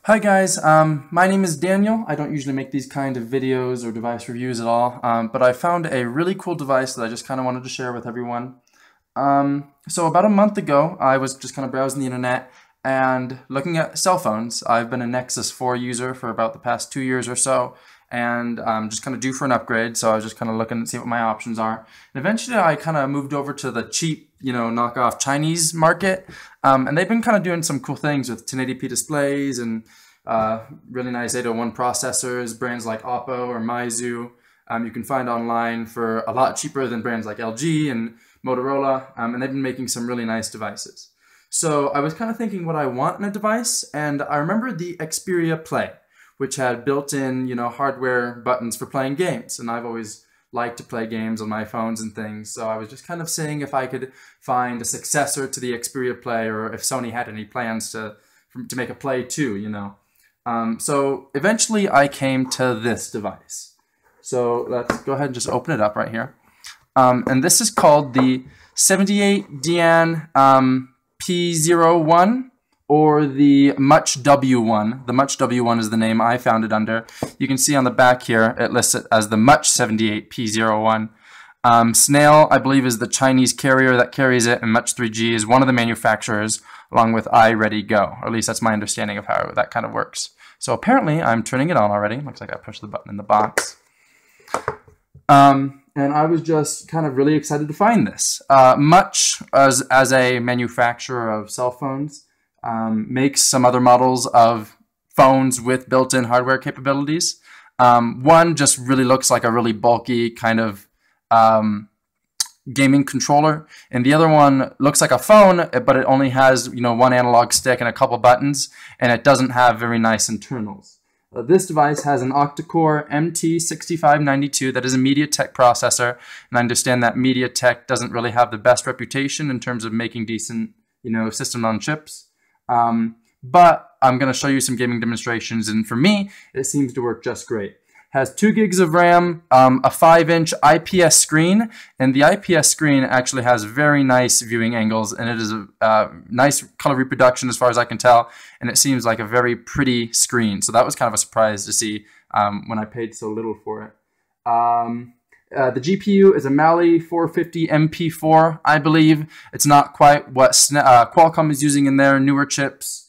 Hi guys, my name is Daniel. I don't usually make these kind of videos or device reviews at all, but I found a really cool device that I just kind of wanted to share with everyone. So about a month ago, I was just kind of browsing the internet and looking at cell phones. I've been a Nexus 4 user for about the past 2 years or so, and I'm just kind of due for an upgrade, so I was just kind of looking to see what my options are. And eventually I kind of moved over to the cheap, knockoff Chinese market, and they've been kind of doing some cool things with 1080p displays and really nice 801 processors, brands like Oppo or Meizu. You can find online for a lot cheaper than brands like LG and Motorola, and they've been making some really nice devices. So I was kind of thinking what I want in a device, and I remember the Xperia Play, which had built-in, hardware buttons for playing games, and I've always liked to play games on my phones and things, so I was just kind of seeing if I could find a successor to the Xperia Play, or if Sony had any plans to make a Play 2, So eventually I came to this device. So let's go ahead and just open it up right here. And this is called the 78DN P01 or the Much W1. The Much W1 is the name I found it under. You can see on the back here, it lists it as the Much 78 P01. Snail, I believe, is the Chinese carrier that carries it, and Much 3G is one of the manufacturers, along with iReadyGo. Or at least that's my understanding of how that kind of works. So apparently, I'm turning it on already. Looks like I pushed the button in the box. And I was just kind of really excited to find this. Much, as a manufacturer of cell phones, makes some other models of phones with built-in hardware capabilities. One just really looks like a really bulky kind of gaming controller, and the other one looks like a phone, but it only has one analog stick and a couple buttons, and it doesn't have very nice internals. This device has an octa-core MT6592 that is a MediaTek processor, and I understand that MediaTek doesn't really have the best reputation in terms of making decent systems on chips. But I'm going to show you some gaming demonstrations, and for me, it seems to work just great. Has 2 gigs of RAM, a 5-inch IPS screen, and the IPS screen actually has very nice viewing angles, and it is a nice color reproduction as far as I can tell, and it seems like a very pretty screen. So that was kind of a surprise to see when I paid so little for it. The GPU is a Mali 450 MP4, I believe. It's not quite what Qualcomm is using in their newer chips.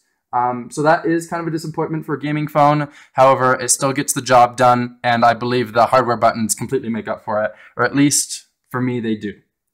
So that is kind of a disappointment for a gaming phone. However, it still gets the job done, and I believe the hardware buttons completely make up for it, or at least for me they do.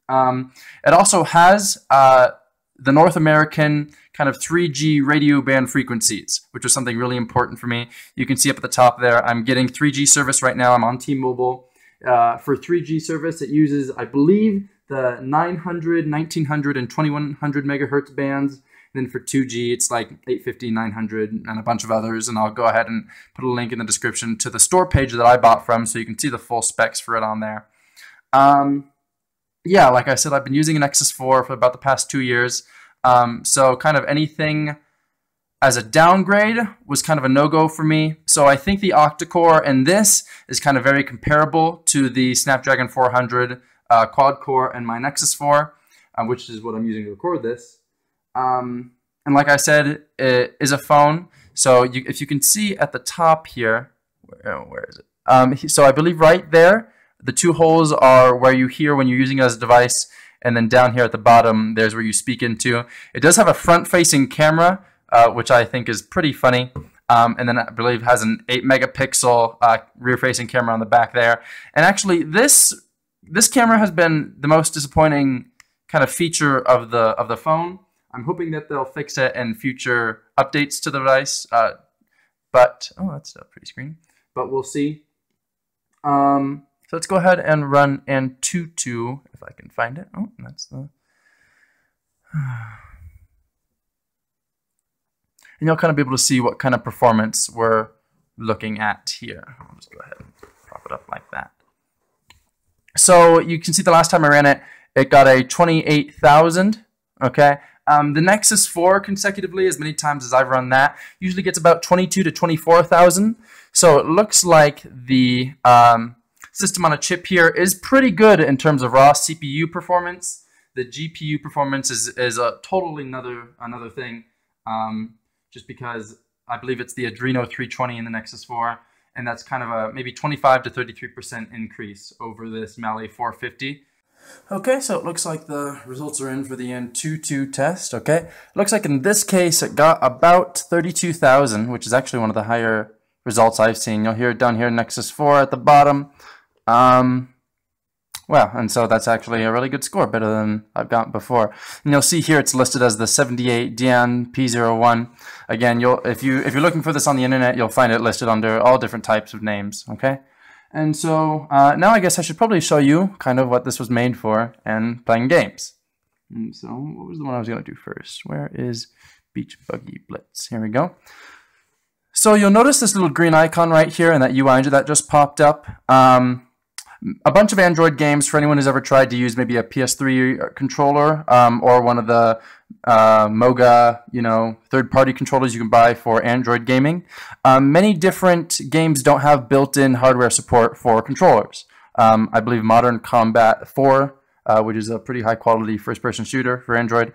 It also has the North American kind of 3G radio band frequencies, which was something really important for me. You can see up at the top there, I'm getting 3G service right now. I'm on T-Mobile. For 3G service, it uses, I believe, the 900, 1900, and 2100 megahertz bands. Then for 2G, it's like 850, 900, and a bunch of others. And I'll go ahead and put a link in the description to the store page that I bought from, so you can see the full specs for it on there. Yeah, like I said, I've been using an Nexus 4 for about the past 2 years. So kind of anything as a downgrade was kind of a no-go for me. So I think the octa-core in this is kind of very comparable to the Snapdragon 400 quad-core and my Nexus 4, which is what I'm using to record this. And like I said, it is a phone. So if you can see at the top here, where is it? So I believe right there, the 2 holes are where you hear when you're using it as a device. And then down here at the bottom, there's where you speak into. It does have a front-facing camera, which I think is pretty funny. And then I believe has an 8 megapixel rear-facing camera on the back there. And actually, this camera has been the most disappointing kind of feature of the phone. I'm hoping that they'll fix it in future updates to the device. But oh, that's a pretty screen. But we'll see. So let's go ahead and run Antutu if I can find it. Oh, that's the. And you'll kind of be able to see what kind of performance we're looking at here. I'll just go ahead and prop it up like that. So you can see the last time I ran it, it got a 28,000. Okay. The Nexus 4 consecutively, as many times as I've run that, usually gets about 22 to 24,000. So it looks like the system on a chip here is pretty good in terms of raw CPU performance. The GPU performance is a totally another thing. Just because I believe it's the Adreno 320 in the Nexus 4, and that's kind of a maybe 25 to 33% increase over this Mali 450. Okay, so it looks like the results are in for the N22 test, okay? It looks like in this case it got about 32,000, which is actually one of the higher results I've seen. You'll hear it down here, Nexus 4 at the bottom. Well, and so that's actually a really good score, better than I've got before. And you'll see here it's listed as the 78 Dian P01. Again, if you're looking for this on the internet, you'll find it listed under all different types of names, okay? And so now I guess I should probably show you kind of what this was made for and playing games. And so what was the one I was going to do first? Where is Beach Buggy Blitz? Here we go. So you'll notice this little green icon right here and that UI that just popped up. A bunch of Android games for anyone who's ever tried to use maybe a PS3 controller or one of the Moga, third-party controllers you can buy for Android gaming. Many different games don't have built-in hardware support for controllers. I believe Modern Combat 4, which is a pretty high-quality first-person shooter for Android,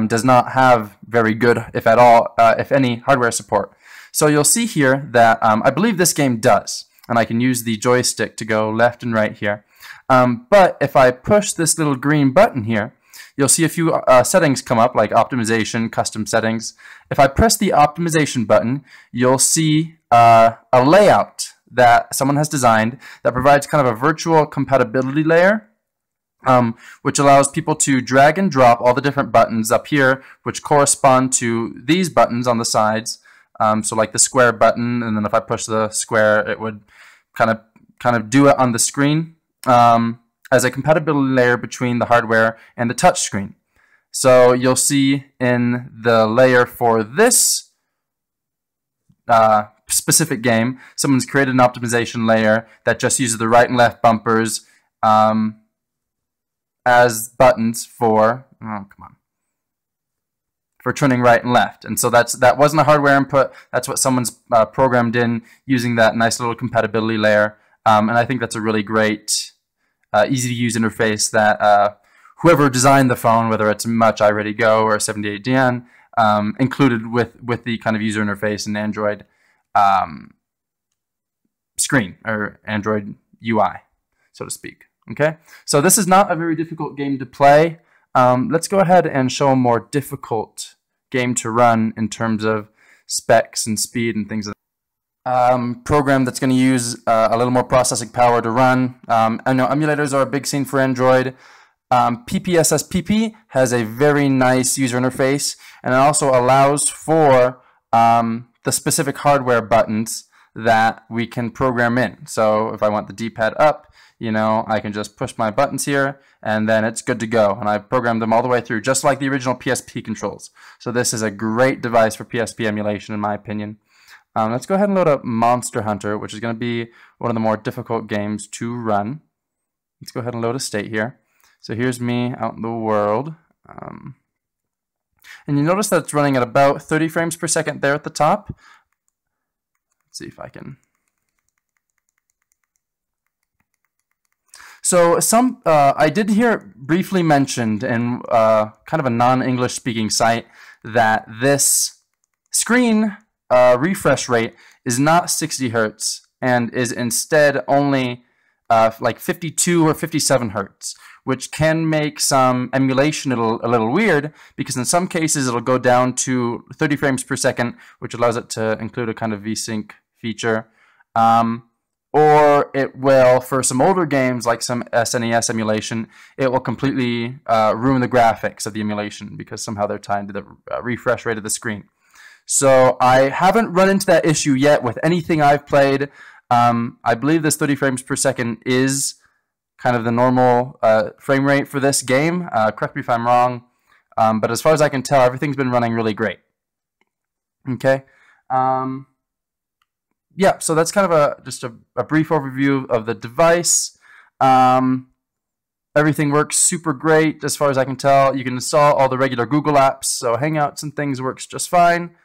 does not have very good, if at all, if any, hardware support. So you'll see here that I believe this game does. And I can use the joystick to go left and right here. But if I push this little green button here, you'll see a few settings come up, like optimization, custom settings. If I press the optimization button, you'll see a layout that someone has designed that provides kind of a virtual compatibility layer, which allows people to drag and drop all the different buttons up here, which correspond to these buttons on the sides. So like the square button, and then if I push the square, it would kind of do it on the screen as a compatibility layer between the hardware and the touch screen. So you'll see in the layer for this specific game, someone's created an optimization layer that just uses the right and left bumpers as buttons for, for turning right and left. And so that wasn't a hardware input. That's what someone's programmed in using that nice little compatibility layer. And I think that's a really great, easy to use interface that whoever designed the phone, whether it's Much, iReadyGo, or 78 Dian, included with the kind of user interface and Android screen, or Android UI, so to speak. Okay, so this is not a very difficult game to play. Let's go ahead and show a more difficult game to run in terms of specs and speed and things like that. Program that's going to use a little more processing power to run. I know emulators are a big scene for Android. PPSSPP has a very nice user interface, and it also allows for the specific hardware buttons that we can program in. So if I want the D-pad up, I can just push my buttons here, and then it's good to go. And I've programmed them all the way through, just like the original PSP controls. So this is a great device for PSP emulation, in my opinion. Let's go ahead and load up Monster Hunter, which is going to be one of the more difficult games to run. Let's go ahead and load a state here. So here's me out in the world. And you notice that it's running at about 30 frames per second there at the top. Let's see if I can... So I did hear briefly mentioned in kind of a non-English speaking site that this screen refresh rate is not 60 hertz and is instead only like 52 or 57 hertz, which can make some emulation a little weird, because in some cases it'll go down to 30 frames per second, which allows it to include a kind of VSync feature. Or it will, for some older games like some SNES emulation, it will completely ruin the graphics of the emulation because somehow they're tied to the refresh rate of the screen. So I haven't run into that issue yet with anything I've played. I believe this 30 frames per second is kind of the normal frame rate for this game. Correct me if I'm wrong. But as far as I can tell, everything's been running really great. Okay. Yeah, so that's kind of just a brief overview of the device. Everything works super great as far as I can tell. You can install all the regular Google apps, so Hangouts and things works just fine.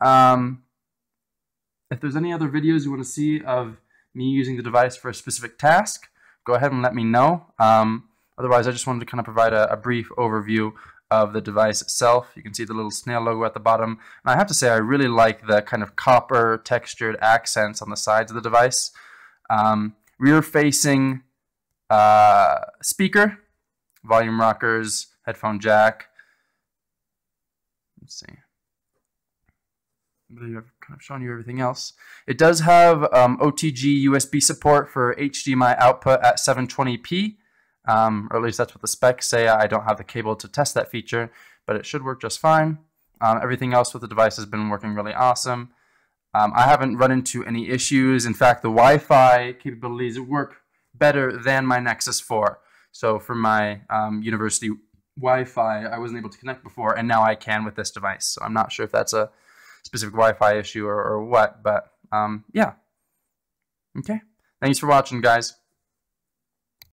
If there's any other videos you want to see of me using the device for a specific task, go ahead and let me know. Otherwise, I just wanted to kind of provide a brief overview of the device itself. You can see the little snail logo at the bottom. And I have to say, I really like the kind of copper textured accents on the sides of the device. Rear-facing speaker, volume rockers, headphone jack. Let's see. I've kind of shown you everything else. It does have OTG USB support for HDMI output at 720p, or at least that's what the specs say. I don't have the cable to test that feature, but it should work just fine. Everything else with the device has been working really awesome. I haven't run into any issues. In fact, the Wi-Fi capabilities work better than my Nexus 4. So for my university Wi-Fi, I wasn't able to connect before, and now I can with this device. So I'm not sure if that's a specific Wi-Fi issue or what, but yeah. Okay. Thanks for watching, guys.